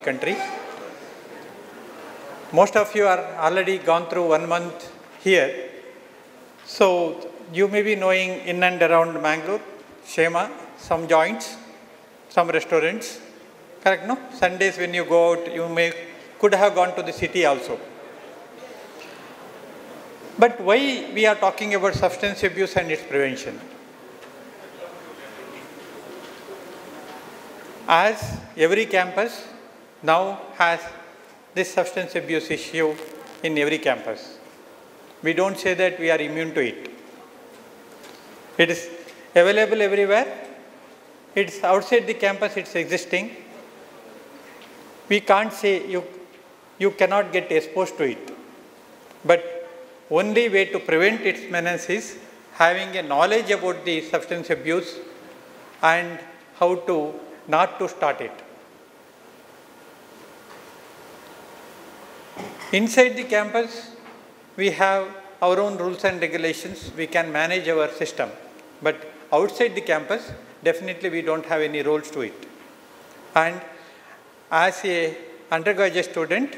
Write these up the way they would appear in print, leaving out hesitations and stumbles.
country. Most of you are already gone through 1 month here. So you may be knowing in and around Mangalore, Shema, some joints, some restaurants. Correct, no? Sundays when you go out, you could have gone to the city also. But why we are talking about substance abuse and its prevention? As every campus now has this substance abuse issue in every campus. We don't say that we are immune to it. It is available everywhere. It's outside the campus, it's existing. We can't say you cannot get exposed to it. But only way to prevent its menace is having a knowledge about the substance abuse and how to not to start it. Inside the campus, we have our own rules and regulations. We can manage our system. But outside the campus, definitely we don't have any rules to it. And as a undergraduate student,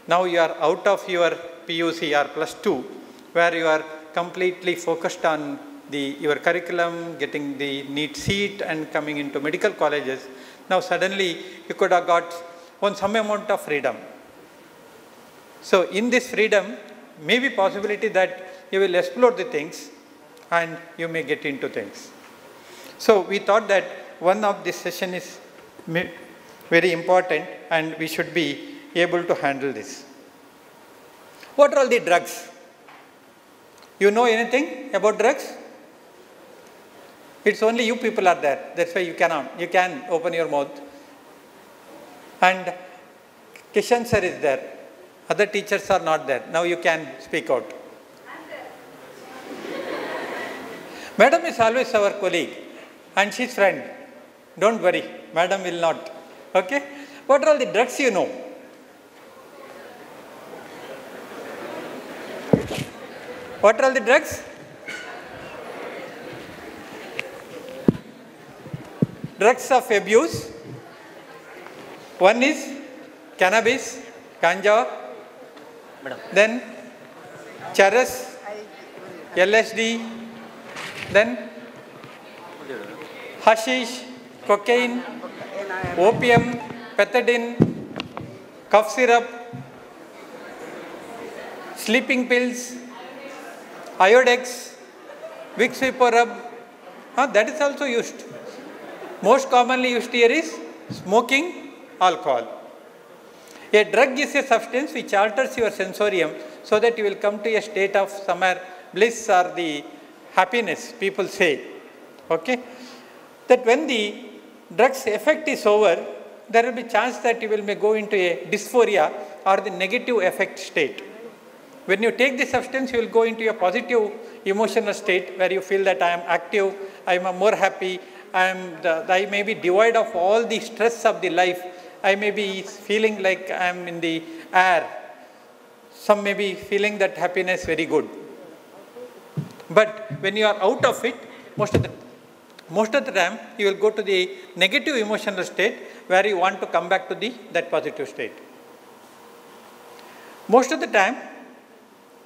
now you are out of your PUC or +2, where you are completely focused on your curriculum, getting the neat seat and coming into medical colleges. Now suddenly you could have got some amount of freedom. So in this freedom, may be possibility that you will explore the things and you may get into things. So we thought that one of this session is very important and we should be able to handle this. What are all the drugs? You know anything about drugs? It's only you people are there. That's why you can open your mouth. And Kishan sir is there. Other teachers are not there. Now you can speak out. Madam is always our colleague and she's friend. Don't worry, madam will not. Okay? What are all the drugs you know? What are all the drugs? Drugs of abuse. One is cannabis, ganja, then charas, LSD, then hashish, cocaine, opium, pethidine, cough syrup, sleeping pills, iodex, Vicks VapoRub. That is also used. Most commonly used here is smoking, alcohol. A drug is a substance which alters your sensorium so that you will come to a state of somewhere bliss or the happiness, people say. Okay? That when the drug's effect is over, there will be chance that you may go into a dysphoria or the negative affect state. When you take the substance, you will go into a positive emotional state where you feel that I am active, I am more happy, I may be devoid of all the stress of the life. I may be feeling like I am in the air. Some may be feeling that happiness very good. But when you are out of it, most of the time, you will go to the negative emotional state where you want to come back to that positive state. Most of the time,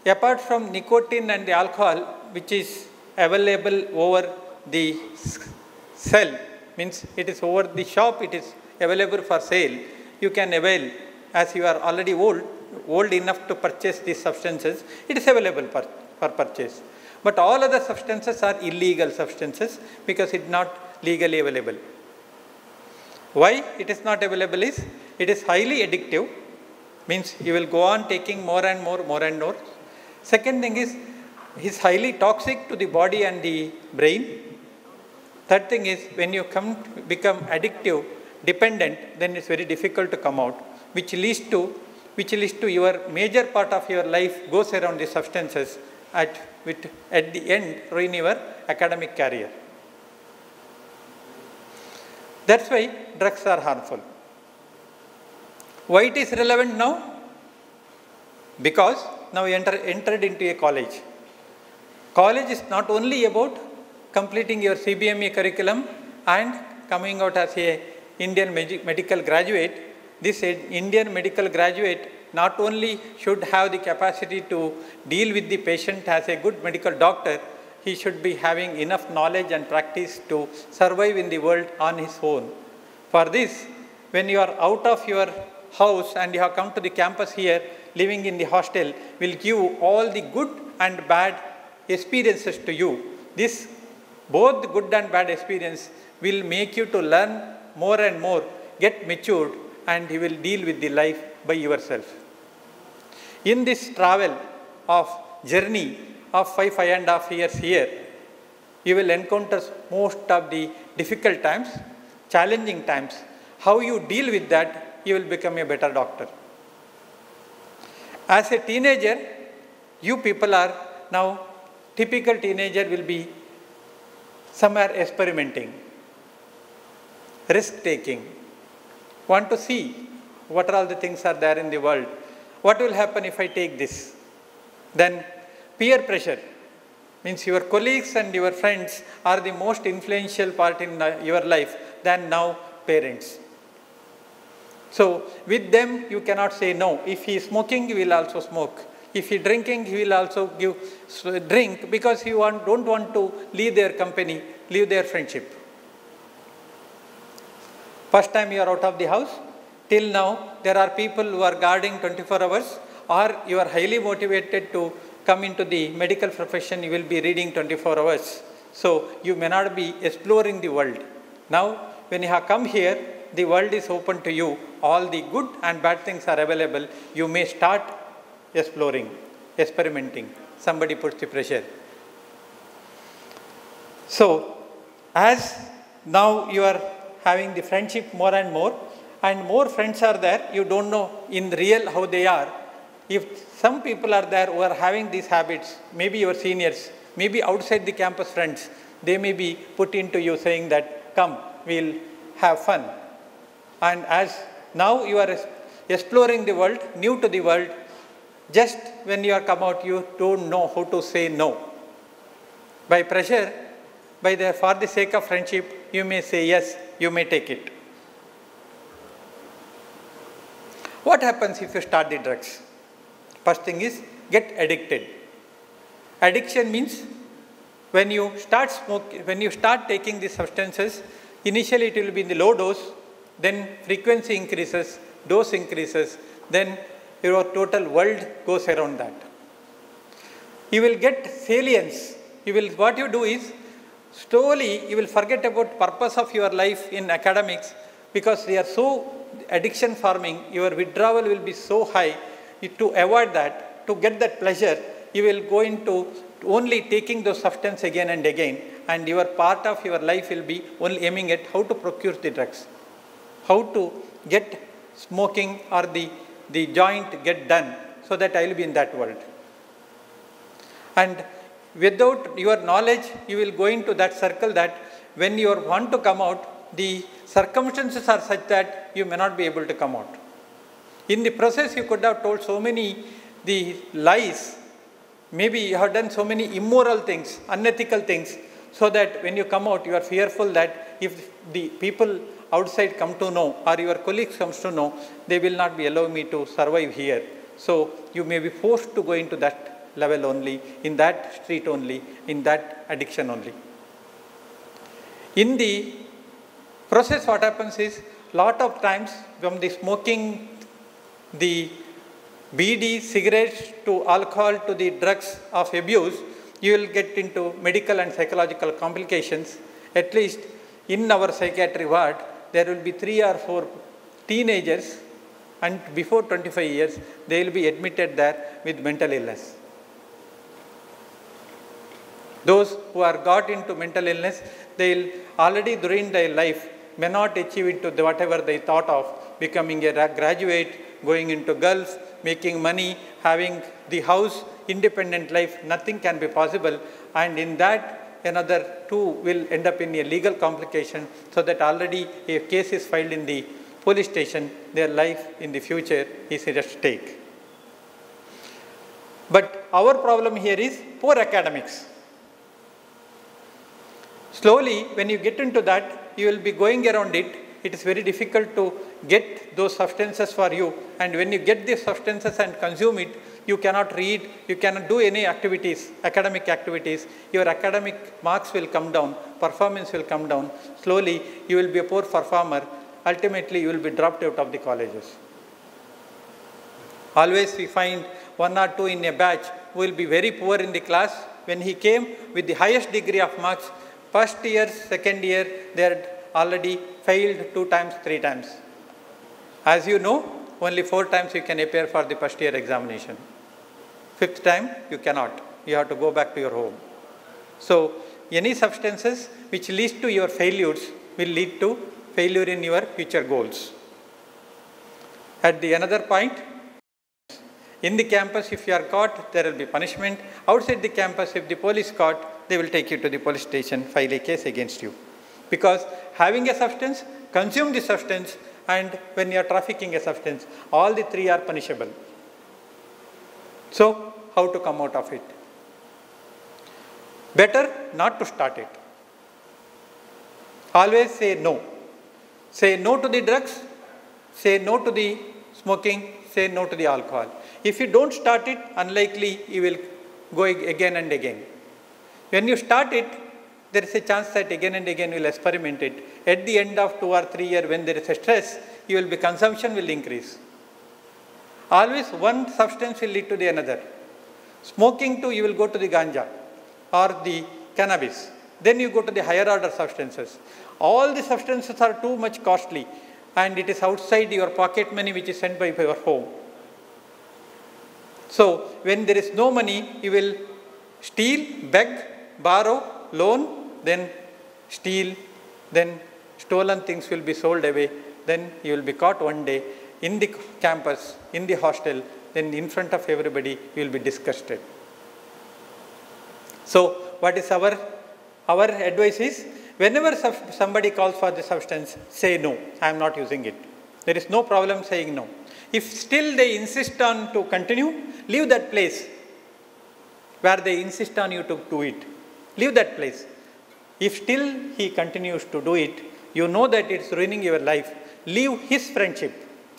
apart from nicotine and the alcohol, which is available over the sell, means it is over the shop, it is available for sale, you can avail as you are already old enough to purchase these substances, it is available for purchase. But all other substances are illegal substances because it is not legally available. Why it is not available is, it is highly addictive, means you will go on taking more and more. Second thing is, it is highly toxic to the body and the brain. Third thing is, when you become addictive, dependent, then it's very difficult to come out, which leads to your major part of your life goes around the substances at the end ruin your academic career. That's why drugs are harmful. Why it is relevant now? Because now we entered into a college. College is not only about completing your CBME curriculum and coming out as a Indian medical graduate, this Indian medical graduate not only should have the capacity to deal with the patient as a good medical doctor, he should be having enough knowledge and practice to survive in the world on his own. For this, when you are out of your house and you have come to the campus here, living in the hostel will give all the good and bad experiences to you. This, both good and bad experience, will make you to learn more and more, get matured, and you will deal with the life by yourself. In this travel of journey of 5.5 years here, you will encounter most of the difficult times, challenging times. How you deal with that, you will become a better doctor. As a teenager, you people are now, typical teenager will be somewhere experimenting, risk taking, want to see what all the things are there in the world. What will happen if I take this? Then peer pressure means your colleagues and your friends are the most influential part in your life than now parents. So with them you cannot say no. If he is smoking, he will also smoke. If he is drinking, he will also drink, because you don't want to leave their company, leave their friendship. First time you are out of the house, till now there are people who are guarding 24 hours, or you are highly motivated to come into the medical profession, you will be reading 24 hours. So you may not be exploring the world. Now when you have come here, the world is open to you. All the good and bad things are available. You may start exploring, experimenting. Somebody puts the pressure. So as now you are having the friendship more and more friends are there, you don't know in real how they are. If some people are there who are having these habits, maybe your seniors, maybe outside the campus friends, they may be put into you saying that, come, we'll have fun. And as now you are exploring the world, new to the world, just when you are come out, you don't know how to say no. By pressure, for the sake of friendship, you may say yes, you may take it. What happens if you start the drugs? First thing is, get addicted. Addiction means when you start smoking, when you start taking these substances, initially it will be in the low dose, then frequency increases, dose increases, then your total world goes around that. You will get salience. What you do is, slowly you will forget about purpose of your life in academics, because they are so addiction forming, your withdrawal will be so high. To avoid that, to get that pleasure, you will go into only taking those substances again and again, and your part of your life will be only aiming at how to procure the drugs, how to get smoking or the joint get done, so that I will be in that world. And without your knowledge, you will go into that circle that when you want to come out, the circumstances are such that you may not be able to come out. In the process, you could have told so many the lies. Maybe you have done so many immoral things, unethical things, so that when you come out, you are fearful that if the people outside come to know, or your colleagues comes to know, they will not be allowing me to survive here. So you may be forced to go into that level only, in that street only, in that addiction only. In the process, what happens is, lot of times from the smoking, the BD, cigarettes, to alcohol, to the drugs of abuse, you will get into medical and psychological complications. At least in our psychiatry ward, there will be 3 or 4 teenagers, and before 25 years, they will be admitted there with mental illness. Those who are got into mental illness, they will already during their life may not achieve into whatever they thought of, becoming a graduate, going into Gulf, making money, having the house, independent life. Nothing can be possible, and in that another 2 will end up in a legal complication, so that already a case is filed in the police station, their life in the future is at stake. But our problem here is poor academics. Slowly, when you get into that, you will be going around it, it is very difficult to get those substances for you. And when you get these substances and consume it, you cannot read, you cannot do any activities, academic activities. Your academic marks will come down, performance will come down. Slowly, you will be a poor performer. Ultimately, you will be dropped out of the colleges. Always we find 1 or 2 in a batch who will be very poor in the class. When he came with the highest degree of marks, first year, second year, they had already failed 2 times, 3 times. As you know, only 4 times you can appear for the first year examination. 5th time, you cannot. You have to go back to your home. So, any substances which leads to your failures will lead to failure in your future goals. At the another point, in the campus, if you are caught, there will be punishment. Outside the campus, if the police caught, they will take you to the police station, file a case against you. Because having a substance, consume the substance, and when you are trafficking a substance, all the 3 are punishable. So, how to come out of it? Better not to start it. Always say no. Say no to the drugs, say no to the smoking, say no to the alcohol. If you don't start it, unlikely you will go again and again. When you start it, there is a chance that again and again you will experiment it. At the end of 2 or 3 years, when there is a stress, consumption will increase. Always one substance will lead to the another. Smoking too, you will go to the ganja or the cannabis. Then you go to the higher order substances. All the substances are too much costly, and it is outside your pocket money which is sent by your home. So, when there is no money, you will steal, beg, borrow, loan, then steal, then stolen things will be sold away, then you will be caught one day in the campus, in the hostel, then in front of everybody, you will be disgusted. So, what is our advice is, whenever somebody calls for the substance, say no, I am not using it. There is no problem saying no. If still they insist on to continue, leave that place where they insist on you to do it. Leave that place. If still he continues to do it, you know that it's ruining your life. Leave his friendship.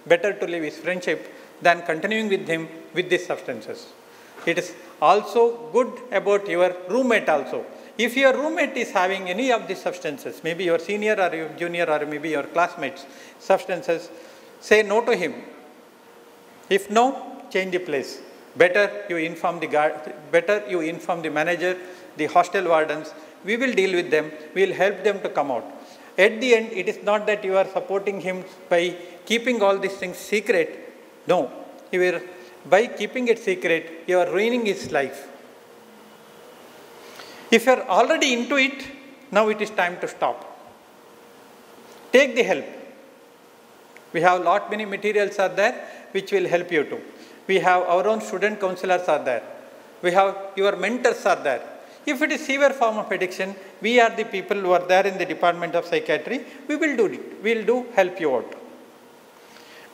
Better to leave his friendship than continuing with him with these substances. It is also good about your roommate also. If your roommate is having any of these substances, maybe your senior or your junior or maybe your classmates substances, say no to him. If no, change the place. Better you inform the manager, the hostel wardens. We will deal with them. We will help them to come out. At the end, it is not that you are supporting him by keeping all these things secret. No. By keeping it secret, you are ruining his life. If you are already into it, now it is time to stop. Take the help. We have many materials are there which will help you too. We have our own student counselors are there. We have your mentors are there. If it is severe form of addiction, we are the people who are there in the Department of Psychiatry. We will do it. We will help you out.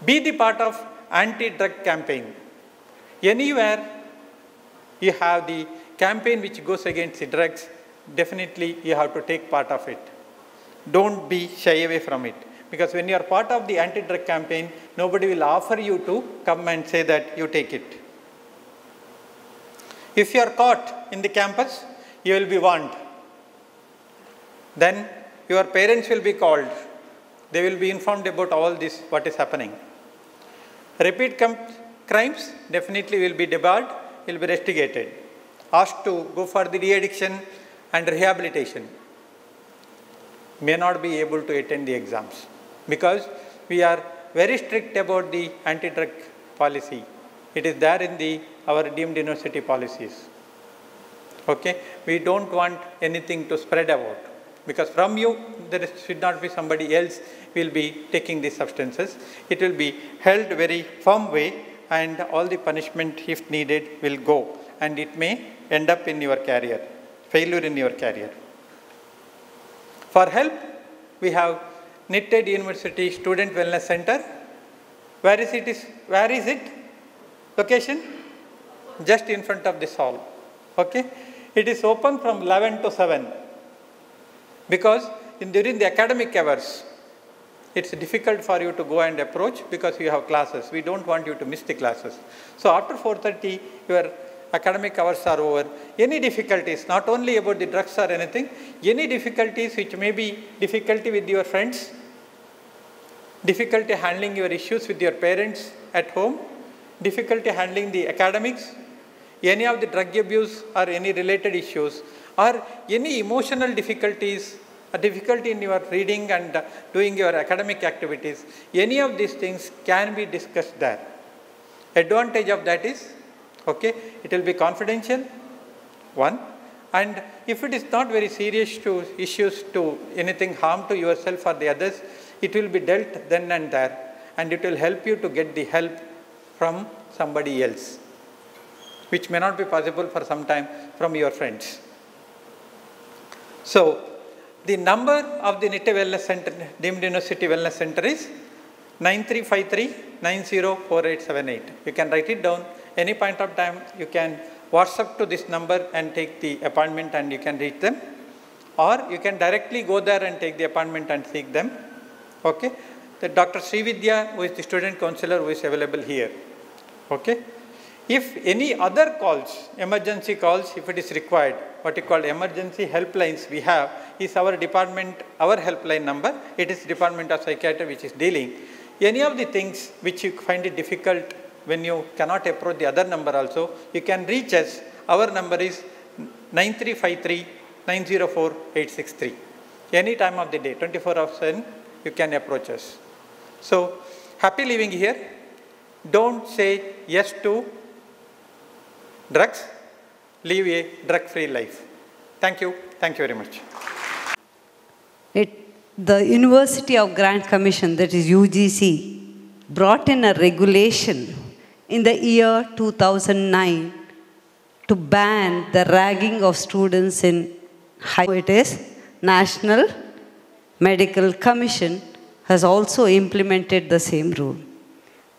Be the part of anti-drug campaign. Anywhere you have the campaign which goes against the drugs, definitely you have to take part of it. Don't be shy away from it. Because when you are part of the anti-drug campaign, nobody will offer you to come and say that you take it. If you are caught in the campus, you will be warned. Then your parents will be called. They will be informed about all this, what is happening. Repeat crimes definitely will be debarred, will be restigated. Asked to go for the de-addiction and rehabilitation. May not be able to attend the exams. Because we are very strict about the anti-drug policy. It is there in our deemed university policies. Okay? We don't want anything to spread about. Because from you, there should not be somebody else will be taking these substances. It will be held very firm way, and all the punishment, if needed, will go. And it may end up in your career, failure in your career. For help, we have Nitte University Student Wellness Center. Where is it? Location? Just in front of this hall. Okay? It is open from 11 to 7. Because during the academic hours, it's difficult for you to go and approach because you have classes. We don't want you to miss the classes. So after 4:30, your academic hours are over. Any difficulties, not only about the drugs or anything, any difficulties which may be difficulty with your friends, difficulty handling your issues with your parents at home, difficulty handling the academics, any of the drug abuse or any related issues, or any emotional difficulties, a difficulty in your reading and doing your academic activities, any of these things can be discussed there. Advantage of that is, okay, it will be confidential, one, and if it is not very serious to issues to anything harm to yourself or the others, it will be dealt then and there, and it will help you to get the help from somebody else, which may not be possible for some time from your friends. So, the number of the Nitte Wellness Center, Deemed University Wellness Center is 9353904878. You can write it down. Any point of time, you can WhatsApp to this number and take the appointment and you can reach them. Or you can directly go there and take the appointment and seek them. Okay. The Dr. Srividya, who is the student counselor, who is available here. Okay. If any other calls, emergency calls, if it is required, what you call emergency helplines we have is our department, our helpline number. It is Department of Psychiatry which is dealing. Any of the things which you find it difficult when you cannot approach the other number also, you can reach us. Our number is 9353904863. Any time of the day, 24 hours, you can approach us. So, happy living here. Don't say yes to drugs, live a drug-free life. Thank you. Thank you very much. The University of Grant Commission, that is UGC, brought in a regulation in the year 2009 to ban the ragging of students in high. It is National Medical Commission has also implemented the same rule.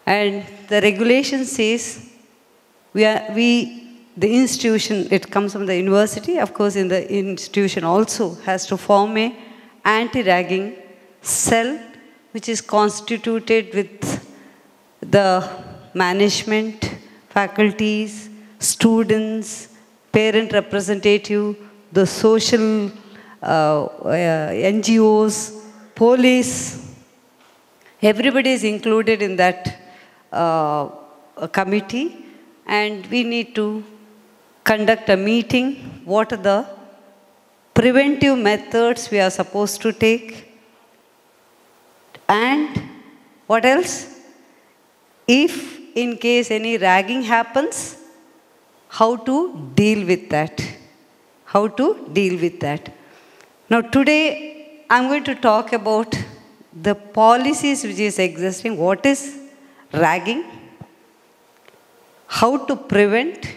And the regulation says the institution, it comes from the university, of course, in the institution also has to form a anti-ragging cell which is constituted with the management, faculties, students, parent representative, the social NGOs, police. Everybody is included in that committee, and we need to conduct a meeting. What are the preventive methods we are supposed to take? And what else? If in case any ragging happens, how to deal with that? How to deal with that? Now today I'm going to talk about the policies which is existing. What is ragging? How to prevent?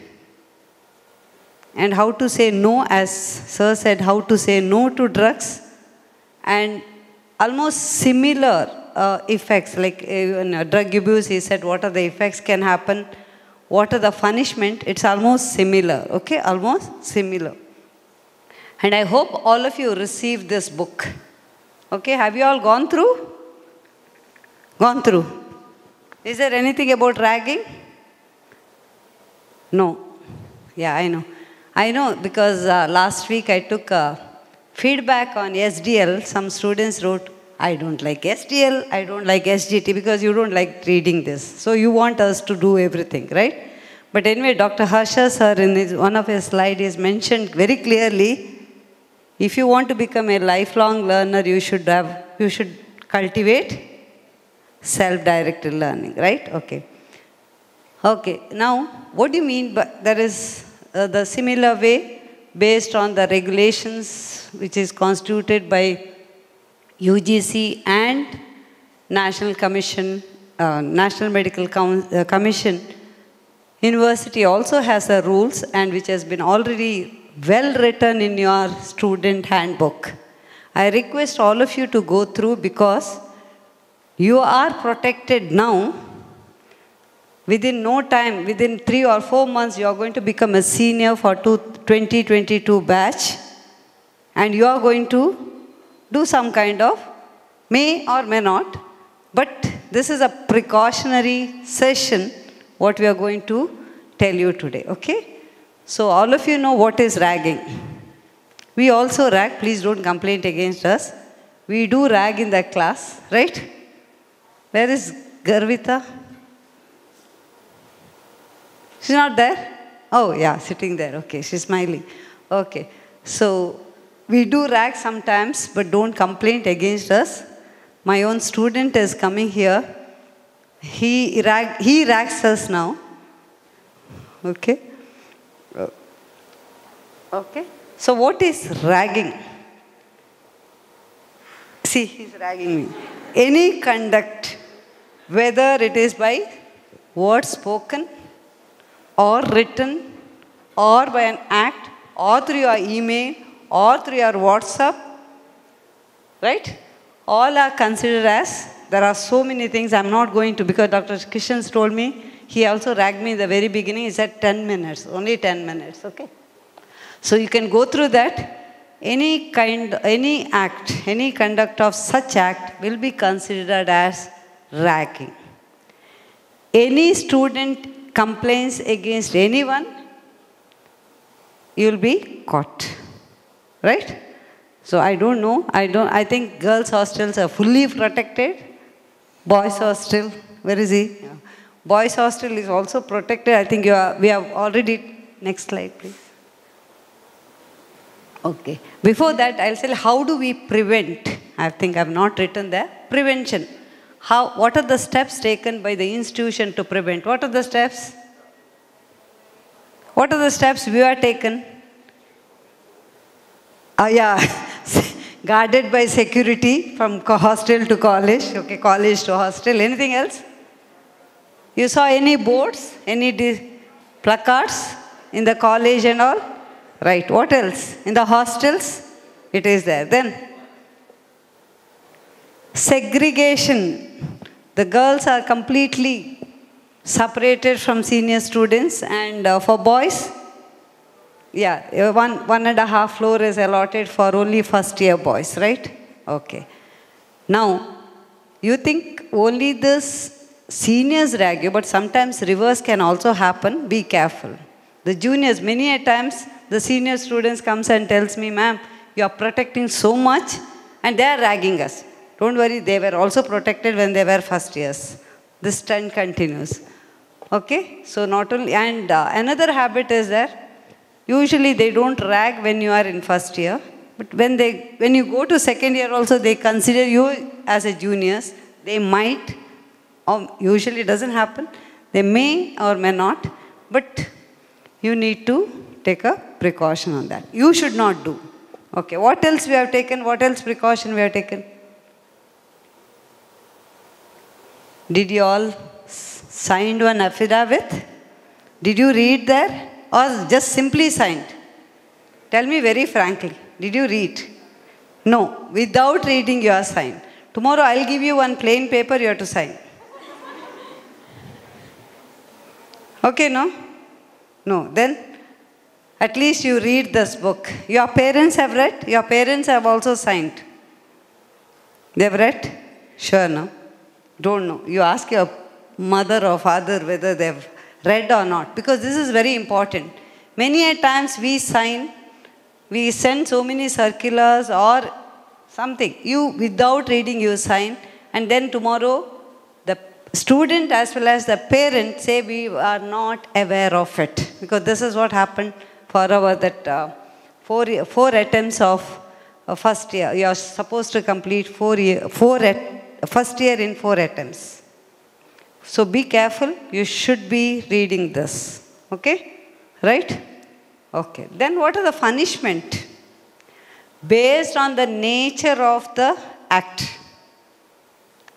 And how to say no, as Sir said, how to say no to drugs, and almost similar effects, like drug abuse, he said what are the effects can happen, what are the punishment, it's almost similar, okay, almost similar. And I hope all of you received this book. Okay, have you all gone through? Gone through. Is there anything about ragging? No. Yeah, I know. I know because last week I took feedback on SDL. Some students wrote, I don't like SDL, I don't like SGT, because you don't like reading this. So you want us to do everything, right? But anyway, Dr. Harsha sir in one of his slides is mentioned very clearly, if you want to become a lifelong learner, you should cultivate self-directed learning, right? Okay. Okay, now what do you mean by there is the similar way based on the regulations which is constituted by UGC and National Commission, National Medical Commission. University also has a rules and which has been already well written in your student handbook. I request all of you to go through because you are protected now. Within no time, within 3 or 4 months, you are going to become a senior for 2022 batch, and you are going to do some kind of May or may not, but this is a precautionary session, what we are going to tell you today, okay? So all of you know what is ragging. We also rag, please don't complain against us. We do rag in that class, right? Where is Garvita? She's not there? Oh yeah, sitting there, okay, she's smiling. Okay, so we do rag sometimes, but don't complain against us. My own student is coming here. He rags us now. Okay? Okay? So what is ragging? See, he's ragging me. Any conduct, whether it is by word spoken, or written, or by an act, or through your email, or through your WhatsApp, right? All are considered as, there are so many things I'm not going to, because Dr. Kishan's told me, he also ragged me in the very beginning, he said 10 minutes, only 10 minutes, okay? So you can go through that. Any act, any conduct of such act will be considered as ragging. Any student complains against anyone, you will be caught, right? So I don't know, I think girls' hostels are fully protected. Boys' hostel, where is he? Yeah. Boys' hostel is also protected. I think we have already, next slide please. Okay. Before that, I'll say how do we prevent? I think I've not written there. Prevention. What are the steps taken by the institution to prevent? What are the steps? What are the steps we are taken? Yeah, guarded by security from hostel to college. Okay, college to hostel. Anything else? You saw any boards, any placards in the college and all? Right, what else? In the hostels, it is there. Then, segregation. The girls are completely separated from senior students, and for boys, yeah, one and a half floor is allotted for only first year boys, right? Okay. Now, you think only this seniors rag you, but sometimes reverse can also happen. Be careful. The juniors, many a times, the senior students comes and tells me, ma'am, you are protecting so much and they are ragging us. Don't worry, they were also protected when they were first years. This trend continues. Okay, so not only, and another habit is there, usually they don't rag when you are in first year, but when you go to second year also, they consider you as a juniors. They might, or usually it doesn't happen, they may or may not, but you need to take a precaution on that. You should not do. Okay, what else we have taken? What else precaution we have taken? Did you all signed one affidavit? Did you read there? Or just simply signed? Tell me very frankly. Did you read? No. Without reading you are signed. Tomorrow I'll give you one plain paper you have to sign. Okay, no? No. Then at least you read this book. Your parents have read? Your parents have also signed. They have read? Sure, no? Don't know. You ask your mother or father whether they have read or not. Because this is very important. Many a times we sign, we send so many circulars or something. You, without reading, you sign. And then tomorrow, the student as well as the parent say we are not aware of it. Because this is what happened for our four attempts of first year. You are supposed to complete first year in 4 attempts. So be careful. You should be reading this. Okay? Right? Okay. Then what are the punishment? Based on the nature of the act.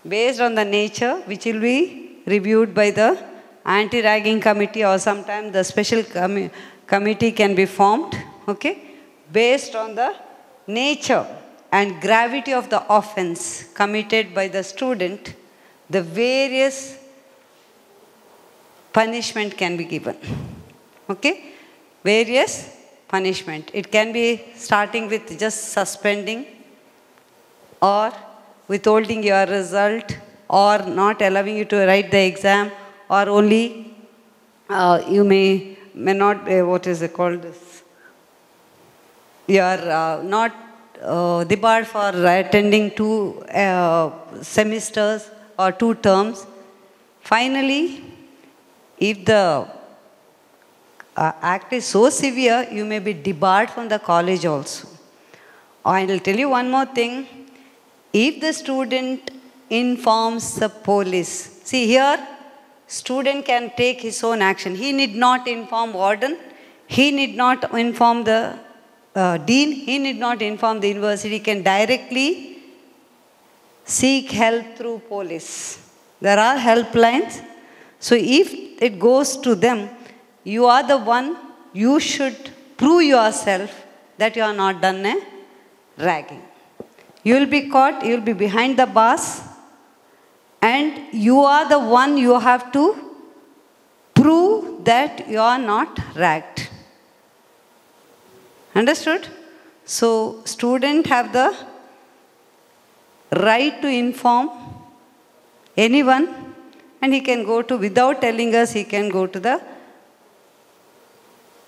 Based on the nature, which will be reviewed by the anti-ragging committee, or sometimes the special committee can be formed. Okay? Based on the nature and gravity of the offense committed by the student, the various punishment can be given. Okay? Various punishment. It can be starting with just suspending, or withholding your result, or not allowing you to write the exam, or only you may not, what is it called this? You are not debarred for attending 2 semesters or 2 terms. Finally, if the act is so severe, you may be debarred from the college also. I will tell you one more thing. If the student informs the police, see here, student can take his own action. He need not inform warden. He need not inform the dean. He need not inform the university. He can directly seek help through police. There are helplines. So if it goes to them, you are the one, you should prove yourself that you are not done a ragging. You will be caught, you will be behind the bars, and you are the one, you have to prove that you are not ragged. Understood? So, students have the right to inform anyone, and he can go to, without telling us, he can go to the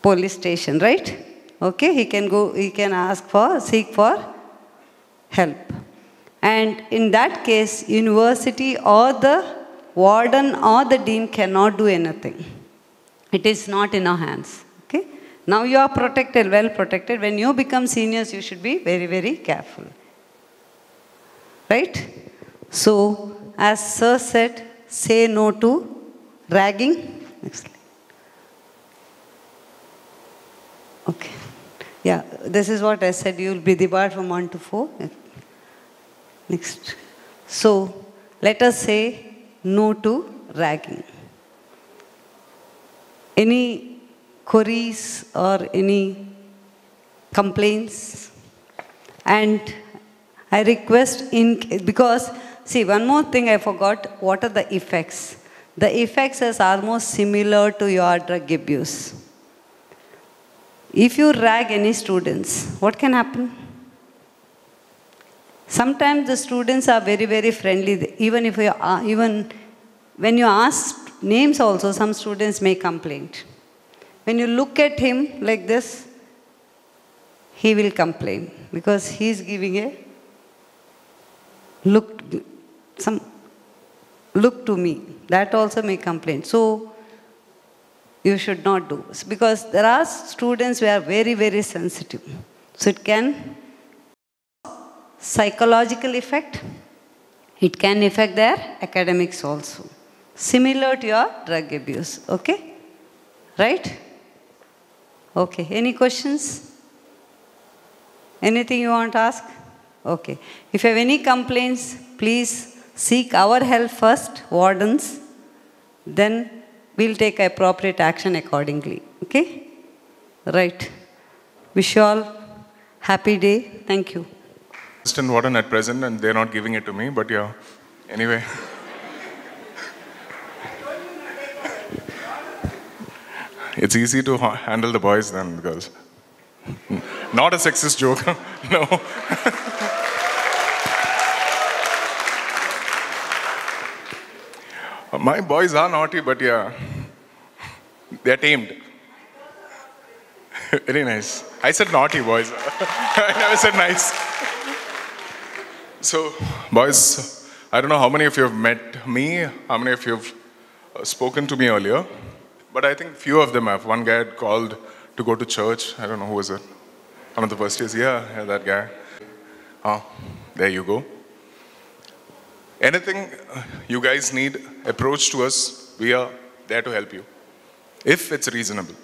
police station, right? Okay, he can go, he can ask for, seek for help. And in that case, university or the warden or the dean cannot do anything. It is not in our hands. Okay? Now you are protected, well protected. When you become seniors, you should be very, very careful. Right? So, as Sir said, say no to ragging. Next slide. Okay. Yeah, this is what I said. You will be debarred from 1 to 4. Next. So, let us say no to ragging. Any queries or any complaints? And I request, because, see, one more thing I forgot, what are the effects? The effects is almost similar to your drug abuse. If you rag any students, what can happen? Sometimes the students are very, very friendly. Even if even when you ask names also, some students may complain. When you look at him like this, he will complain because he is giving a look to me. That also may complain. So you should not do, because there are students who are very, very sensitive. So it can psychological effect. It can affect their academics also. Similar to your drug abuse. Okay? Right? Okay. Any questions? Anything you want to ask? Okay. If you have any complaints, please seek our help first, wardens. Then we'll take appropriate action accordingly. Okay? Right. Wish you all happy day. Thank you. Assistant warden at present, and they're not giving it to me, but yeah. Anyway. It's easy to handle the boys than the girls. Not a sexist joke. No. My boys are naughty, but yeah, they're tamed. Very nice. I said naughty, boys. I never said nice. So, boys, I don't know how many of you have met me, how many of you have spoken to me earlier, but I think few of them have. One guy had called to go to church. I don't know who was it. One of the first years. Yeah, that guy. There you go. Anything you guys need, approach to us. We are there to help you. If it's reasonable.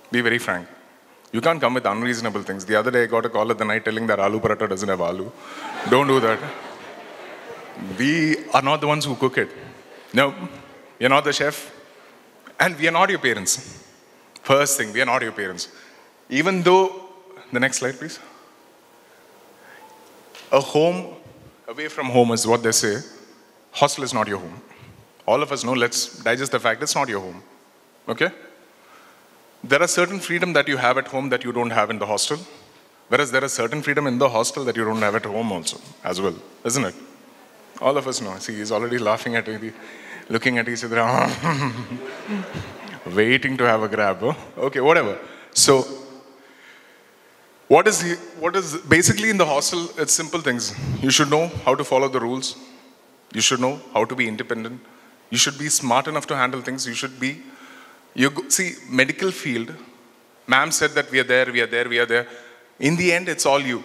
Be very frank. You can't come with unreasonable things. The other day I got a call at the night telling that aloo paratha doesn't have aloo. Don't do that. We are not the ones who cook it. No, we are not the chef. And we are not your parents. First thing, we are not your parents. Even though, the next slide please. A home away from home is what they say. Hostel is not your home. All of us know, let's digest the fact, it's not your home. Okay? There are certain freedom that you have at home that you don't have in the hostel. Whereas there is certain freedom in the hostel that you don't have at home also, as well, isn't it? All of us know. See, he's already laughing at me, looking at each other, waiting to have a grab. Oh? Okay, whatever. So, what is basically in the hostel? It's simple things. You should know how to follow the rules. You should know how to be independent. You should be smart enough to handle things. You should be. See, medical field. Ma'am said that we are there. In the end, it's all you.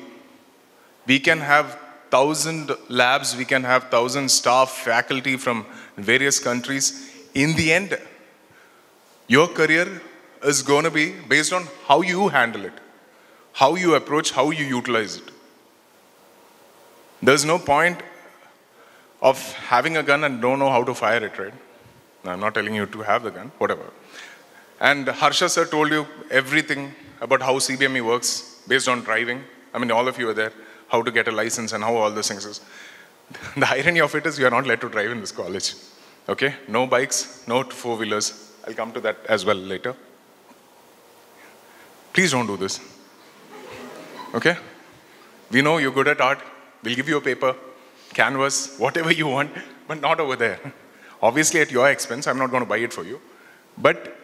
We can have 1,000 labs, we can have 1,000 staff, faculty from various countries. In the end, your career is going to be based on how you handle it, how you approach, how you utilize it. There's no point of having a gun and don't know how to fire it, right? No, I'm not telling you to have the gun, whatever. And Harsha sir told you everything about how CBME works based on driving. I mean, all of you are there, how to get a license and how all those things is. The irony of it is you are not allowed to drive in this college. Okay? No bikes, no four-wheelers. I'll come to that as well later. Please don't do this. Okay? We know you're good at art. We'll give you a paper, canvas, whatever you want, but not over there. Obviously at your expense, I'm not going to buy it for you, but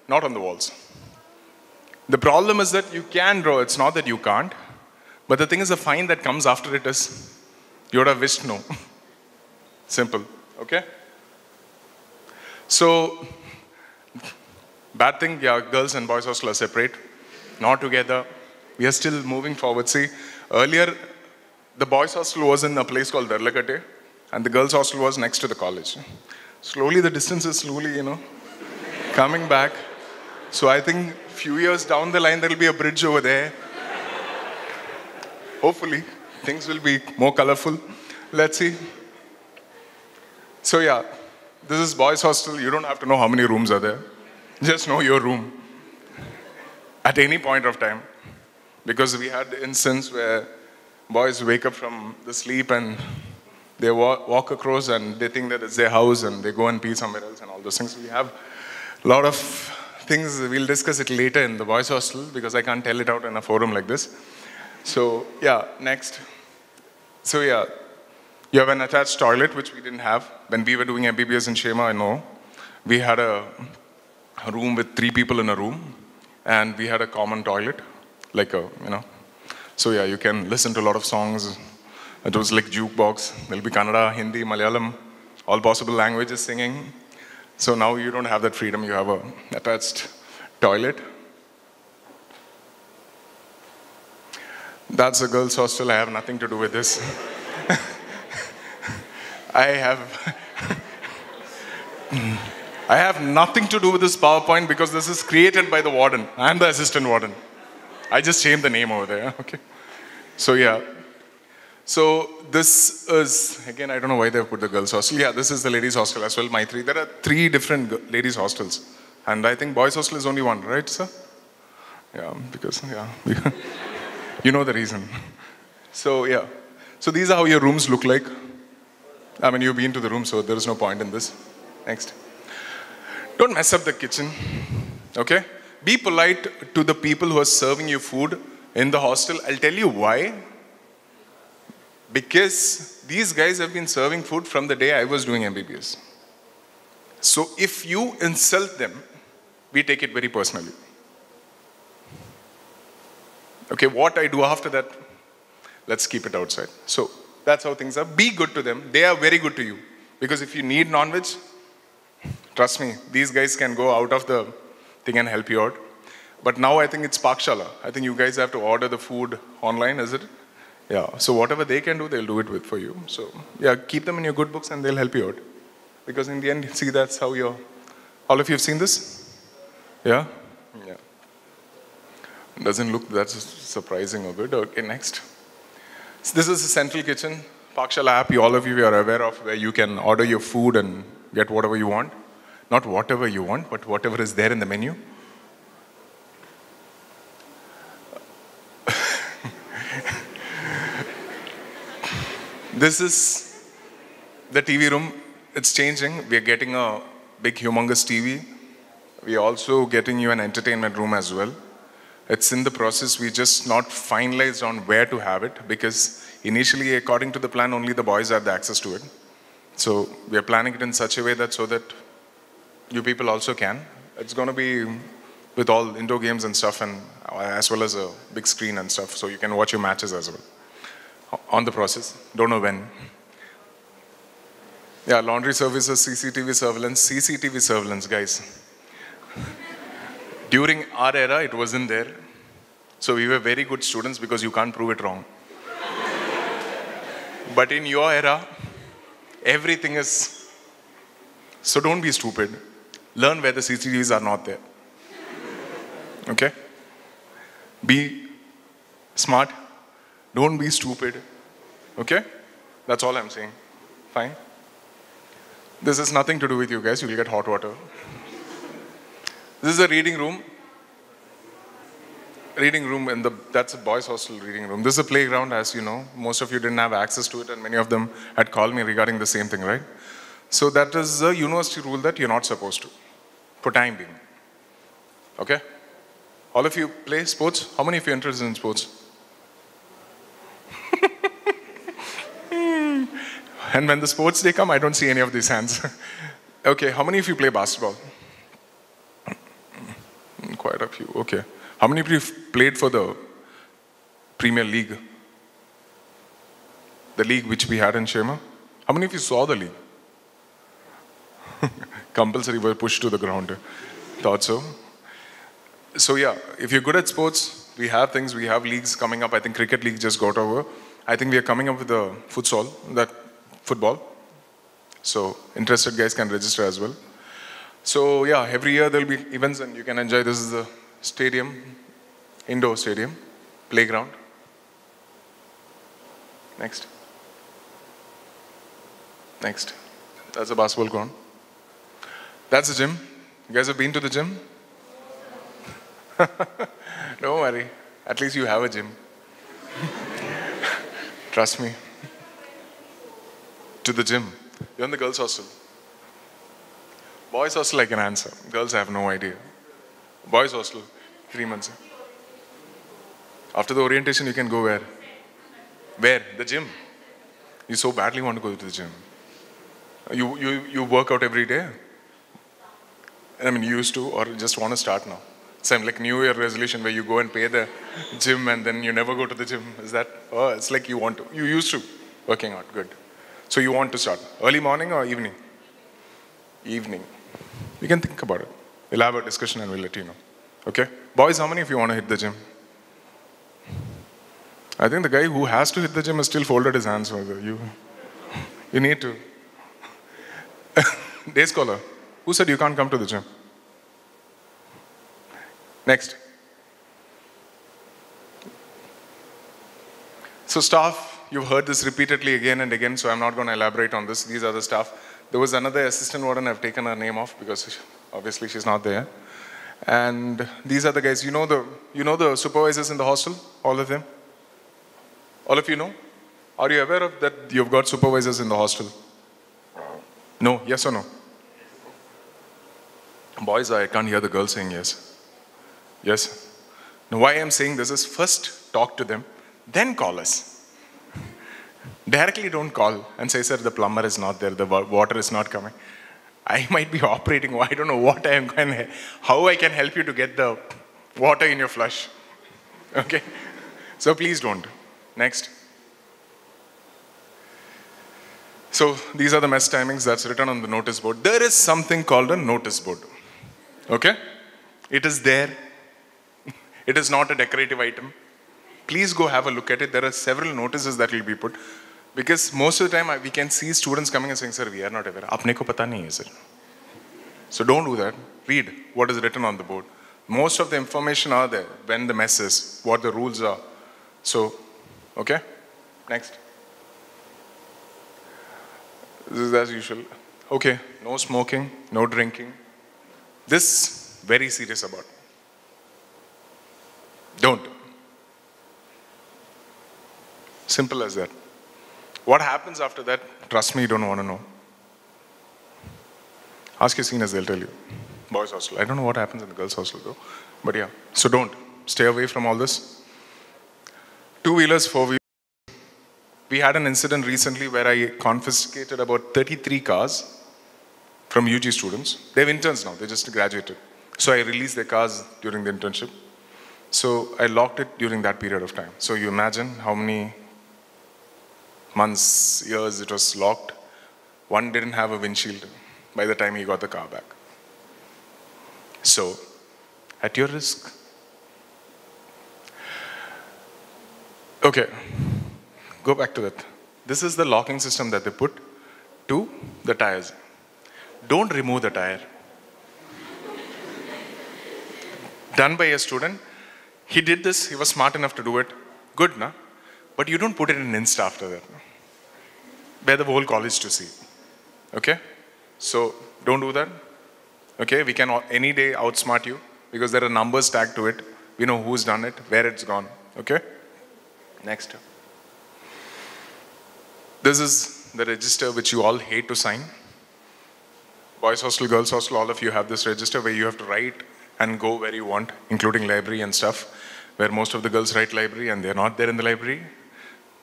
not on the walls. The problem is that you can draw, it's not that you can't, but the thing is the fine that comes after it is, you would have wished no. Simple, okay? So, bad thing, yeah, girls and boys hostel are separate, not together. We are still moving forward. See, earlier, the boys hostel was in a place called Darlakate, and the girls hostel was next to the college. Slowly, the distance is slowly, coming back. So I think few years down the line, there will be a bridge over there. Hopefully, things will be more colorful. Let's see. So yeah, this is boys hostel. You don't have to know how many rooms are there. Just know your room at any point of time. Because we had the instance where boys wake up from the sleep and they walk across and they think that it's their house and they go and pee somewhere else and all those things. We have a lot of things, we'll discuss it later in the boys hostel because I can't tell it out in a forum like this. So yeah, next. So yeah, you have an attached toilet which we didn't have. When we were doing MBBS in Shema, I know, we had a room with 3 people in a room and we had a common toilet, like a, So yeah, you can listen to a lot of songs. It was like jukebox. There'll be Kannada, Hindi, Malayalam, all possible languages singing. So now you don't have that freedom. You have a attached toilet. That's a girls' hostel. I have nothing to do with this. I have nothing to do with this PowerPoint because this is created by the warden. I'm the assistant warden. I just changed the name over there. Okay. So yeah. So this is, again, I don't know why they've put the girls' hostel. Yeah, this is the ladies' hostel as well, Maitri. There are 3 different ladies' hostels. And I think boys' hostel is only one, right, sir? Yeah, because, yeah. You know the reason. So, yeah. So these are how your rooms look like. I mean, you've been to the room, so there is no point in this. Next. Don't mess up the kitchen. Okay? Be polite to the people who are serving you food in the hostel. I'll tell you why. Because these guys have been serving food from the day I was doing MBBS. So if you insult them, we take it very personally. Okay, what I do after that, let's keep it outside. So that's how things are. Be good to them. They are very good to you. Because if you need non-veg, trust me, these guys can go out of the thing and help you out. But now I think it's Pakshala. I think you guys have to order the food online, is it? Yeah, so whatever they can do, they'll do it for you. So, yeah, keep them in your good books and they'll help you out. Because in the end, see, that's how all of you have seen this? Yeah? Yeah. Doesn't look that surprising or good. Okay, next. So this is the central kitchen. Pakshala app, all of you are aware of, where you can order your food and get whatever you want. Not whatever you want, but whatever is there in the menu. This is the TV room. It's changing. We are getting a big, humongous TV. We are also getting you an entertainment room as well. It's in the process. We just not finalized on where to have it, because initially, according to the plan, only the boys have the access to it. So we are planning it in such a way that so that you people also can. It's going to be with all indoor games and stuff, and as well as a big screen and stuff, so you can watch your matches as well. On the process, don't know when. Yeah, laundry services, CCTV surveillance, guys. During our era, it wasn't there. So we were very good students because you can't prove it wrong. But in your era, everything is. So don't be stupid. Learn where the CCTVs are not there. Okay? Be smart. Don't be stupid. Okay? That's all I'm saying. Fine? This has nothing to do with you guys. You will get hot water. This is a reading room. That's a boys' hostel reading room. This is a playground, as you know. Most of you didn't have access to it, and many of them had called me regarding the same thing, right? So that is a university rule that you're not supposed to, for time being. Okay? All of you play sports? How many of you are interested in sports? And when the sports day come, I don't see any of these hands. Okay, how many of you play basketball? Quite a few, okay. How many of you played for the Premier League? The league which we had in Shema? How many of you saw the league? Compulsory were pushed to the ground. Thought so. So yeah, if you're good at sports, we have things, we have leagues coming up. I think cricket league just got over. I think we are coming up with the football. So interested guys can register as well. So yeah, every year there'll be events and you can enjoy. This is the stadium, indoor stadium, playground. Next. That's a basketball ground. That's the gym. You guys have been to the gym? Don't worry. At least you have a gym. Trust me. To the gym. You're in the girls' hostel. Boys' hostel I can answer. Girls I have no idea. Boys' hostel, 3 months. After the orientation you can go where? Where? The gym. You so badly want to go to the gym. You work out every day? I mean, you used to, or just want to start now? Same like New Year resolution where you go and pay the gym and then you never go to the gym. Is that? Oh, it's like you want to. You used to. Working out, good. So you want to start. Early morning or evening? Evening. You can think about it. We'll have a discussion and we'll let you know. Okay? Boys, how many of you want to hit the gym? I think the guy who has to hit the gym has still folded his hands. You need to. Day scholar. Who said you can't come to the gym? Next. So staff, you've heard this repeatedly again and again, so I'm not going to elaborate on this. These are the staff. There was another assistant warden, I've taken her name off because obviously she's not there. And these are the guys. You know the supervisors in the hostel? All of them? All of you know? Are you aware of that you've got supervisors in the hostel? No? Yes or no? Boys, I can't hear the girls saying yes. Yes? Now why I'm saying this is first talk to them, then call us. Directly don't call and say, sir, the plumber is not there, the water is not coming. I might be operating, I don't know how I can help you to get the water in your flush. Okay? So please don't. Next. So these are the mess timings that's written on the notice board. There is something called a notice board. Okay? It is there. It is not a decorative item. Please go have a look at it. There are several notices that will be put. Because most of the time we can see students coming and saying, sir, we are not aware. Apne ko pata nahi hai, sir. So don't do that. Read what is written on the board. Most of the information are there. When the mess is, what the rules are. So, okay? Next. This is as usual. Okay, no smoking, no drinking. This, very serious about. Don't. Simple as that. What happens after that, trust me, you don't want to know. Ask your seniors, they'll tell you. Boys' hostel. I don't know what happens in the girls' hostel though. But yeah, so don't. stay away from all this. Two-wheelers, four-wheelers. We had an incident recently where I confiscated about 33 cars from UG students. They're interns now, they just graduated. So I released their cars during the internship. So I locked it during that period of time. So you imagine how many months, years it was locked. One didn't have a windshield by the time he got the car back. So, at your risk. Okay, go back to that. This is the locking system that they put to the tires. Don't remove the tire. Done by a student. He did this, he was smart enough to do it. Good, na? But you don't put it in Insta after that. Where the whole college to see. Okay? So, don't do that. Okay? We can any day outsmart you because there are numbers tagged to it. We know who's done it, where it's gone. Okay? Next. This is the register which you all hate to sign. Boys hostel, girls hostel, all of you have this register where you have to write and go where you want, including library and stuff, where most of the girls write library and they're not there in the library.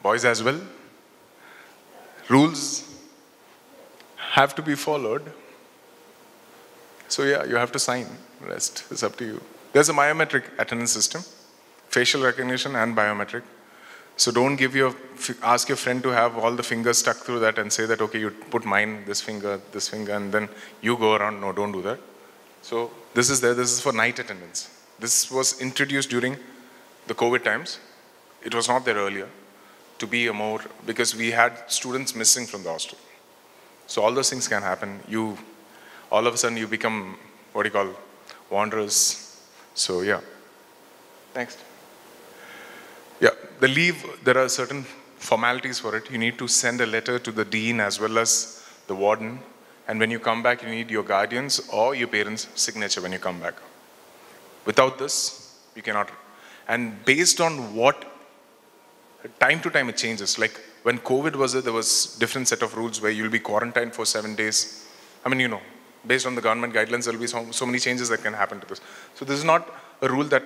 Boys as well. Rules have to be followed. So yeah, you have to sign. Rest is up to you. There's a biometric attendance system, facial recognition and biometric. So don't ask your friend to have all the fingers stuck through that and say that, okay, you put mine, this finger, and then you go around. No, don't do that. So this is there. This is for night attendance. This was introduced during the COVID times. It was not there earlier to be a more, because we had students missing from the hostel. So all those things can happen. All of a sudden you become, wanderers. So yeah. Next. Yeah, the leave, there are certain formalities for it. You need to send a letter to the dean as well as the warden. And when you come back, you need your guardians or your parents' signature when you come back. Without this, you cannot. And based on what, time to time it changes. Like when COVID was there was different set of rules where you'll be quarantined for 7 days. I mean, based on the government guidelines, there'll be so many changes that can happen to this. So this is not a rule that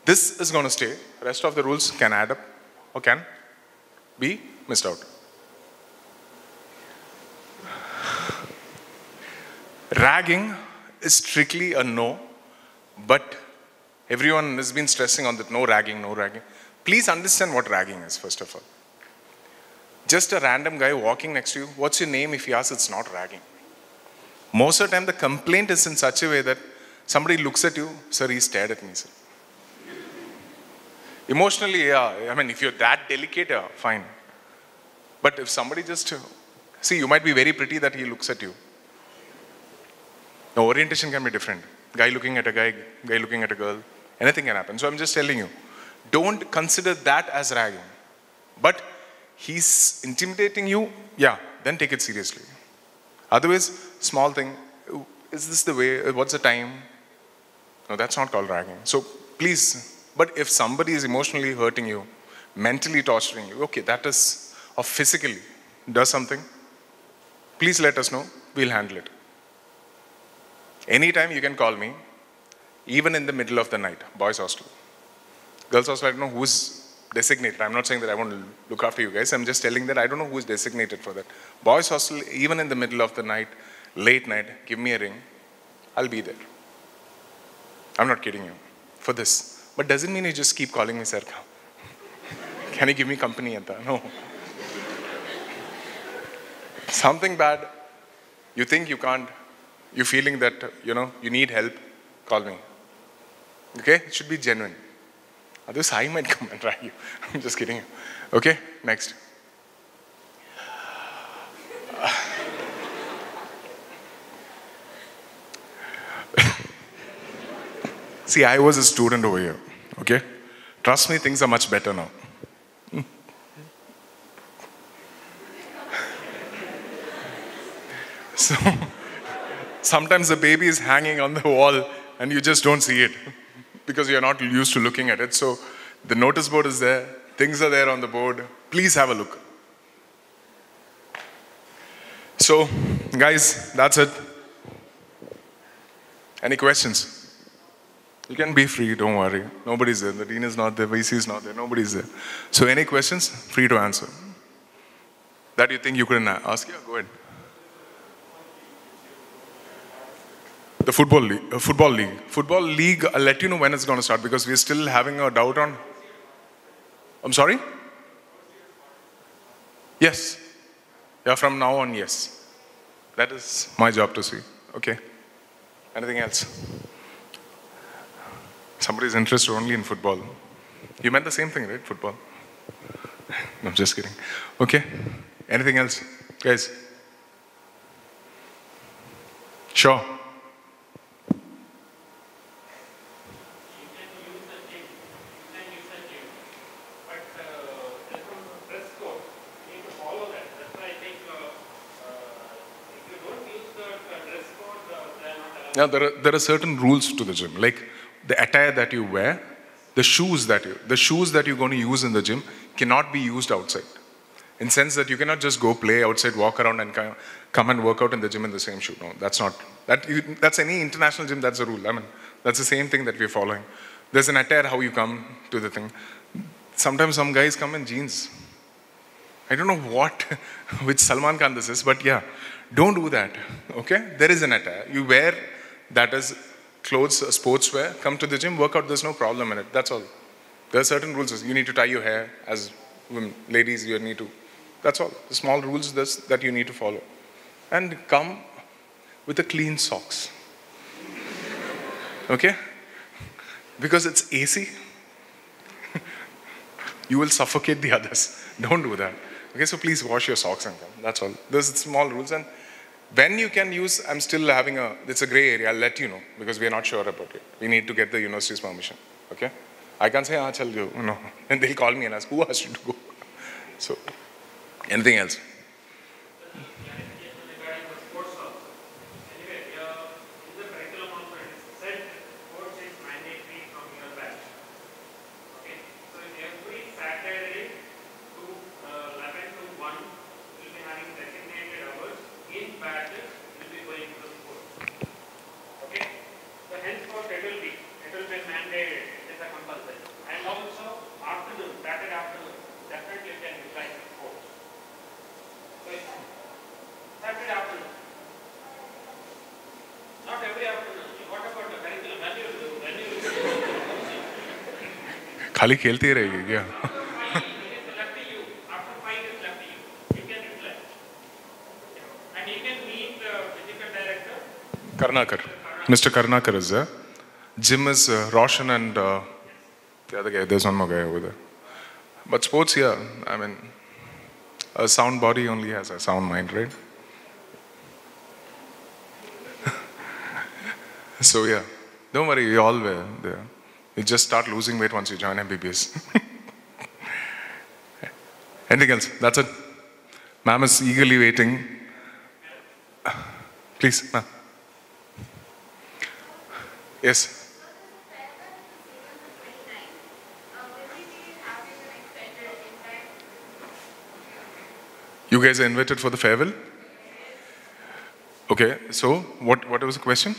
this is going to stay. Rest of the rules can add up or can be missed out. Ragging is strictly a no, but everyone has been stressing on that no ragging, no ragging. Please understand what ragging is, first of all. Just a random guy walking next to you, what's your name? If he asks, it's not ragging. Most of the time, the complaint is in such a way that somebody looks at you, sir, he stared at me, sir. Emotionally, yeah, I mean, if you're that delicate, yeah, fine. But if somebody just, see, you might be very pretty that he looks at you. The orientation can be different. Guy looking at a guy looking at a girl, anything can happen. So I'm just telling you, don't consider that as ragging. But he's intimidating you, yeah, then take it seriously. Otherwise, small thing, is this the way, what's the time? No, that's not called ragging. So please, but if somebody is emotionally hurting you, mentally torturing you, okay, that is, or physically does something, please let us know, we'll handle it. Anytime you can call me, even in the middle of the night, boys hostel. Girls hostel, I don't know who's designated. I'm not saying that I want to look after you guys. I'm just telling that I don't know who's designated for that. Boys hostel, even in the middle of the night, late night, give me a ring. I'll be there. I'm not kidding you for this. But doesn't mean you just keep calling me, sir. Can you give me company at that? No. Something bad, you think you can't, you're feeling that, you need help, call me. Okay? It should be genuine. Otherwise, I might come and try you. I'm just kidding you. Okay? Next. See, I was a student over here. Okay? Trust me, things are much better now. So, sometimes the baby is hanging on the wall and you just don't see it because you're not used to looking at it. So, the notice board is there. Things are there on the board. Please have a look. So, guys, that's it. Any questions? You can be free, don't worry. Nobody's there. The dean is not there, VC is not there, nobody's there. So any questions, free to answer. That you think you couldn't ask? Yeah, go ahead. The football league. Football league, I'll let you know when it's going to start because we're still having a doubt on. I'm sorry? Yes. Yeah, from now on, yes. That is my job to see. Okay. Anything else? Somebody's interested only in football. You meant the same thing, right? Football. No, I'm just kidding. Okay. Anything else? Guys? Sure. Now, there are certain rules to the gym, like the attire that you wear, the shoes that you're going to use in the gym cannot be used outside. In sense that you cannot just go play outside, walk around and come and work out in the gym in the same shoe. No, that's not. That's any international gym, that's a rule. I mean, that's the same thing that we're following. There's an attire how you come to the thing. Sometimes some guys come in jeans. I don't know which Salman Khan this is, but yeah, don't do that, okay? There is an attire. You wear that is clothes, sportswear, come to the gym, work out, there's no problem in it, that's all. There are certain rules. You need to tie your hair as women, ladies, you need to, that's all. The small rules that you need to follow. And come with the clean socks, okay? Because it's AC, you will suffocate the others. Don't do that. Okay, so please wash your socks and come. That's all. There's small rules. And when you can use, I'm still having it's a gray area. I'll let you know because we are not sure about it. We need to get the university's permission. Okay? I can't say, chal jo. No. And they'll call me and ask, who asked you to go? So, anything else? खाली खेलती रहेगी क्या? Karnakar. Mr. Karnakar is there. Gym is Roshan and the other guy. There's one more guy over there. But sports, yeah. I mean, a sound body only has a sound mind, right? So yeah, don't worry. You all were there. You just start losing weight once you join MBBS. Anything else? That's it. Ma'am is eagerly waiting. Please, ma'am. Yes. You guys are invited for the farewell? Okay, so what was the question?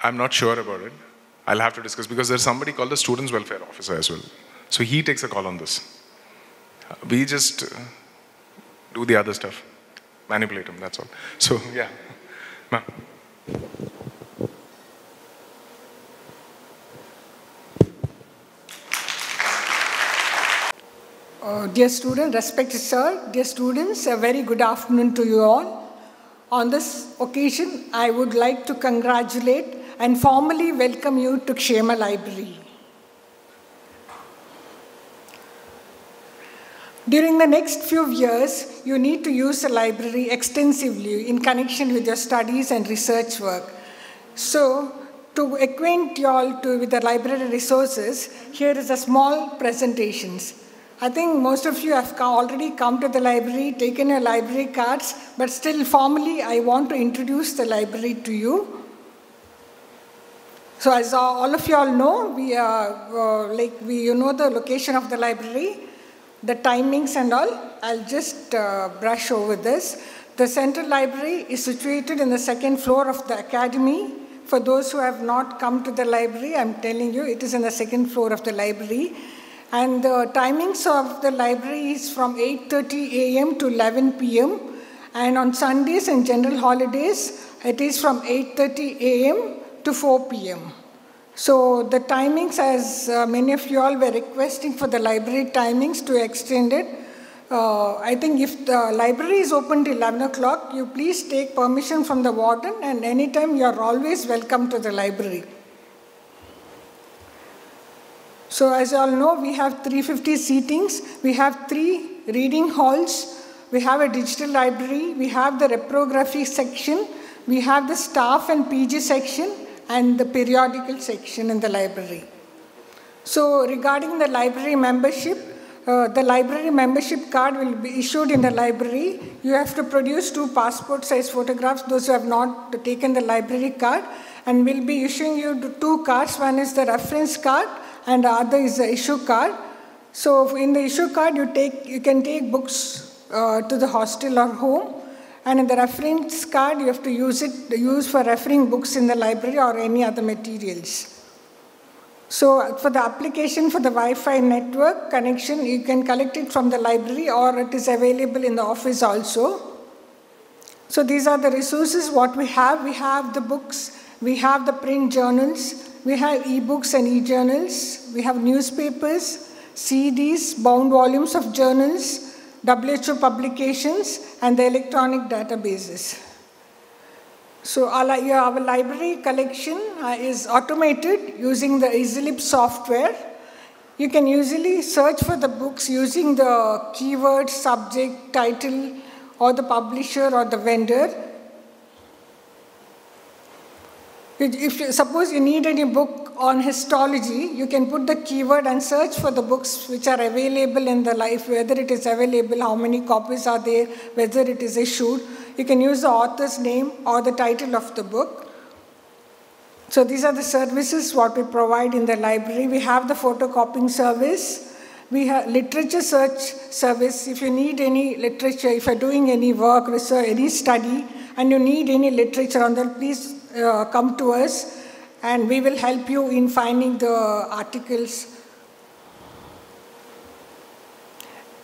I'm not sure about it. I'll have to discuss because there's somebody called the Students' Welfare Officer as well. So he takes a call on this. We just do the other stuff. Manipulate him, that's all. So, yeah. Ma'am. Dear students, respected sir, dear students, a very good afternoon to you all. On this occasion, I would like to congratulate and formally welcome you to Kshema Library. During the next few years, you need to use the library extensively in connection with your studies and research work. So, to acquaint you all with the library resources, here is a small presentations. I think most of you have already come to the library, taken your library cards, but still formally I want to introduce the library to you. So as all of you all know, you know the location of the library, the timings and all. I'll just brush over this. The Central Library is situated in the second floor of the Academy. For those who have not come to the library, I'm telling you, it is in the second floor of the library. And the timings of the library is from 8:30 a.m. to 11 p.m. And on Sundays and general holidays, it is from 8:30 a.m. to 4 p.m. So the timings, as many of you all were requesting for the library timings to extend it, I think if the library is open till 11 o'clock, you please take permission from the warden, and anytime you are always welcome to the library. So as you all know, we have 350 seatings, we have 3 reading halls, we have a digital library, we have the reprography section, we have the staff and PG section, and the periodical section in the library. So regarding the library membership, the library membership card will be issued in the library. You have to produce 2 passport size photographs, those who have not taken the library card, and we'll be issuing you 2 cards. One is the reference card and the other is the issue card. So in the issue card, you can take books to the hostel or home, and in the reference card, you have to use for referring books in the library or any other materials. So for the application for the Wi-Fi network connection, you can collect it from the library or it is available in the office also. So these are the resources what we have. We have the books, we have the print journals, we have e-books and e-journals, we have newspapers, CDs, bound volumes of journals, WHO publications, and the electronic databases. So our library collection is automated using the EasyLib software. You can usually search for the books using the keyword, subject, title, or the publisher or the vendor. Suppose you need any book on histology, you can put the keyword and search for the books which are available in the life, whether it is available, how many copies are there, whether it is issued. You can use the author's name or the title of the book. So these are the services what we provide in the library. We have the photocopying service. We have literature search service. If you need any literature, if you're doing any work, research, any study, and you need any literature on that, please come to us and we will help you in finding the articles.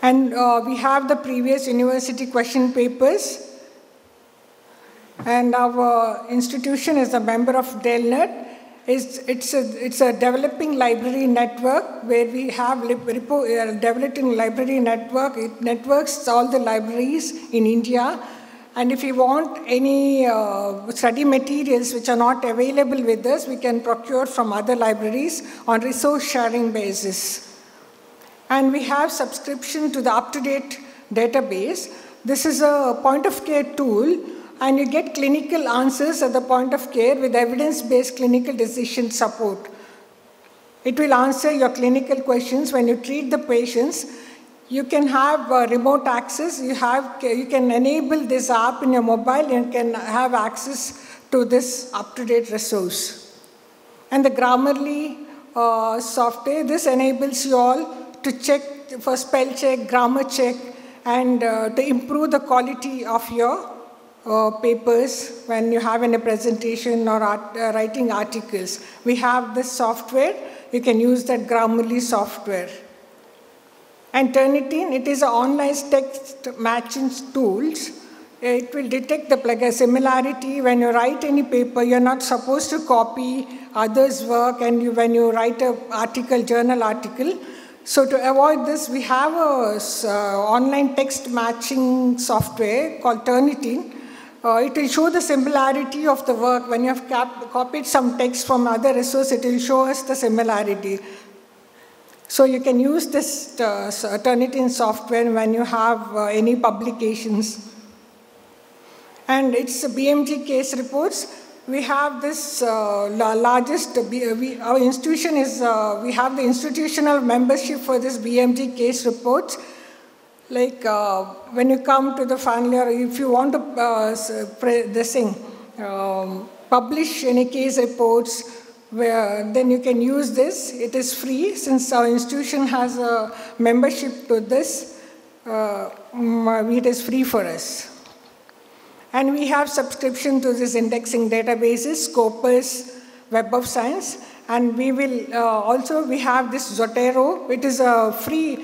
And we have the previous university question papers. And our institution is a member of DELNET. It's a developing library network where we have developing library network. It networks all the libraries in India. And if you want any study materials which are not available with us, we can procure from other libraries on resource sharing basis. And we have subscription to the up-to-date database. This is a point-of-care tool, and you get clinical answers at the point of care with evidence-based clinical decision support. It will answer your clinical questions when you treat the patients. You can have remote access. You can enable this app in your mobile and can have access to this up-to-date resource. And the Grammarly software, this enables you all to check for spell check, grammar check, and to improve the quality of your papers when you have in a presentation or writing articles. We have this software. You can use that Grammarly software. And Turnitin, it is an online text matching tools. It will detect the similarity. When you write any paper, you're not supposed to copy others' work, and when you write an article, journal article. So to avoid this, we have a online text matching software called Turnitin. It will show the similarity of the work. When you have copied some text from other resource, it will show us the similarity. So you can use this Turnitin software when you have any publications. And it's BMG case reports. We have this largest, our institution is, we have the institutional membership for this BMG case reports. Like when you come to the final year, if you want to publish any case reports, then you can use this. It is free since our institution has a membership to this. It is free for us. And we have subscription to this indexing databases, Scopus, Web of Science, and we will also, we have this Zotero, which is a free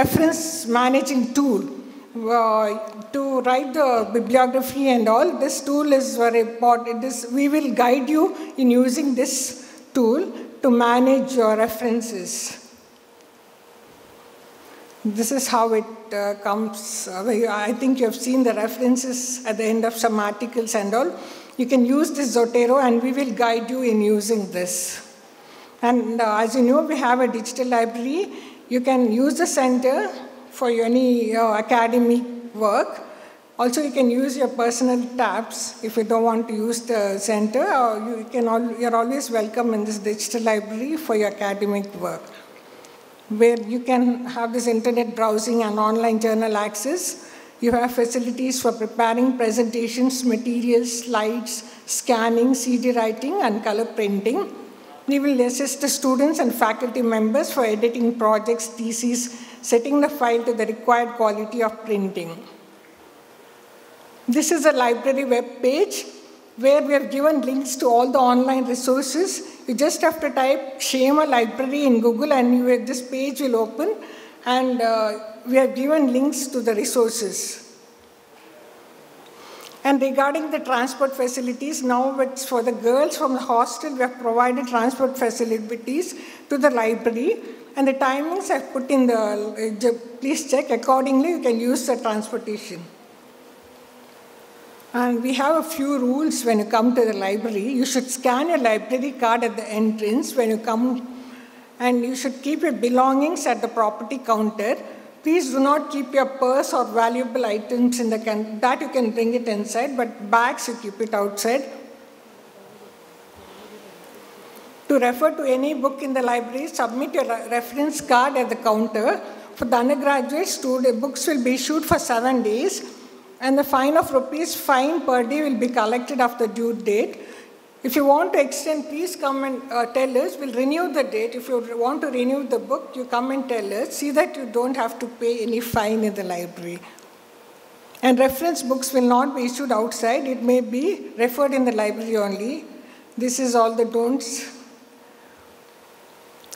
reference managing tool to write the bibliography and all. This tool is very important. We will guide you in using this tool to manage your references. This is how it comes. I think you have seen the references at the end of some articles and all. You can use this Zotero and we will guide you in using this. And as you know, we have a digital library. You can use the center for any academic work. Also, you can use your personal tabs if you don't want to use the center. You're always welcome in this digital library for your academic work, where you can have this internet browsing and online journal access. You have facilities for preparing presentations, materials, slides, scanning, CD writing, and color printing. We will assist the students and faculty members for editing projects, theses, setting the file to the required quality of printing. This is a library web page where we have given links to all the online resources. You just have to type Shema Library in Google and this page will open, and we have given links to the resources. And regarding the transport facilities, now it's for the girls from the hostel, we have provided transport facilities to the library, and the timings I've put in the, please check accordingly, you can use the transportation. And we have a few rules when you come to the library. You should scan your library card at the entrance when you come, and you should keep your belongings at the property counter. Please do not keep your purse or valuable items in the that you can bring it inside, but bags you keep it outside. To refer to any book in the library, submit your reference card at the counter. For the undergraduates, books will be issued for 7 days. And the fine of rupees fine per day will be collected after due date. If you want to extend, please come and tell us. We'll renew the date. If you want to renew the book, you come and tell us. See that you don't have to pay any fine in the library. And reference books will not be issued outside. It may be referred in the library only. This is all the don'ts.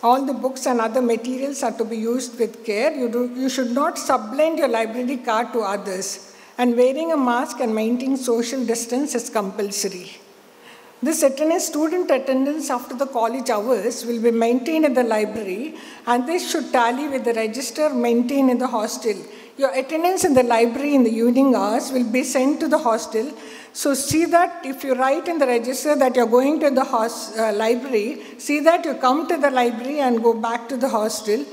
All the books and other materials are to be used with care. You should not sublend your library card to others. And wearing a mask and maintaining social distance is compulsory. This student attendance after the college hours will be maintained in the library, and this should tally with the register maintained in the hostel. Your attendance in the library in the evening hours will be sent to the hostel. So see that if you write in the register that you're going to the library, see that you come to the library and go back to the hostel.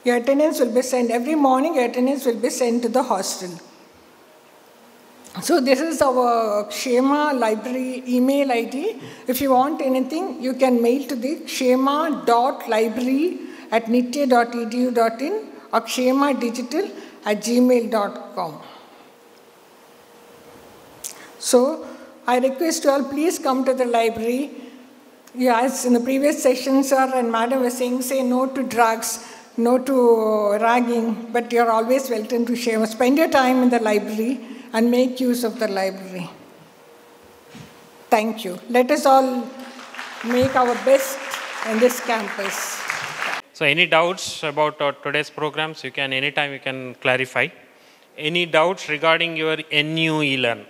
Your attendance will be sent every morning. Your attendance will be sent to the hostel. So this is our Shema Library email ID. If you want anything, you can mail to the shema.library@nitte.edu.in or shemadigital@gmail.com. So I request you all, please come to the library. Yeah, as in the previous session, sir and madam were saying, say no to drugs, no to ragging, but you're always welcome to Shema. Spend your time in the library and make use of the library. Thank you. Let us all make our best in this campus. So any doubts about today's programs, anytime you can clarify. Any doubts regarding your NU e-learn?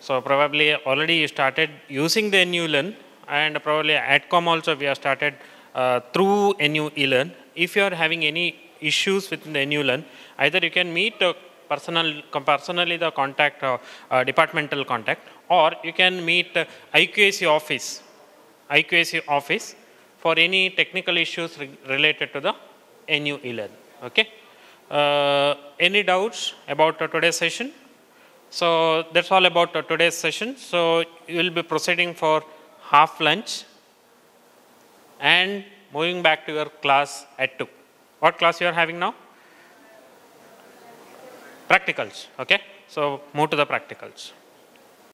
So probably already you started using the NU e-learn, and probably at AdCom also we have started through NU e-learn. If you are having any issues with the NU e-learn, either you can meet personally the contact, departmental contact, or you can meet IQAC office for any technical issues related to the NU e-learn. Okay. Any doubts about today's session? So that's all about today's session. So you will be proceeding for half lunch and moving back to your class at 2. What class you are having now? Practicals. Okay. So move to the practicals.